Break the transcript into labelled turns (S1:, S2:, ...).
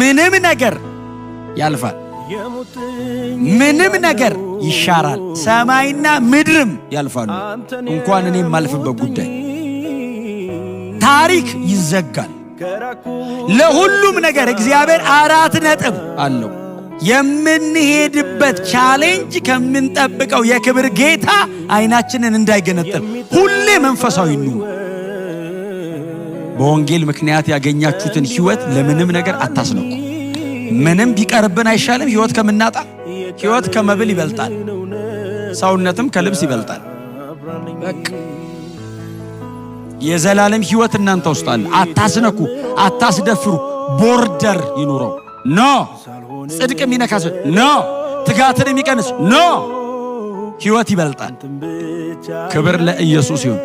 S1: ምንም ነገር ያልፋል፣ ምንም ነገር ይሻራል፣ ሰማይና ምድርም ያልፋሉ። እንኳን እኔ የማልፍበት ጉዳይ ታሪክ ይዘጋል። ለሁሉም ነገር እግዚአብሔር 4 ነጥብ አለው። የምንሄድበት ቻሌንጅ ከምንጠብቀው የክብር ጌታ አይናችንን እንዳይገነጥል ሁሌ መንፈሳዊ ነው። በወንጌል ምክንያት ያገኛችሁትን ሕይወት ለምንም ነገር አታስነቁ። ምንም ቢቀርብን አይሻልም? ሕይወት ከምናጣ ሕይወት ከመብል ይበልጣል፣ ሰውነትም ከልብስ ይበልጣል። በቃ የዘላለም ሕይወት እናንተ ውስጥ አለ። አታስነኩ፣ አታስደፍሩ። ቦርደር ይኑረው ኖ ጽድቅ የሚነካስ ኖ ትጋትን የሚቀንስ ኖ ሕይወት ይበልጣል። ክብር ለኢየሱስ ይሁን።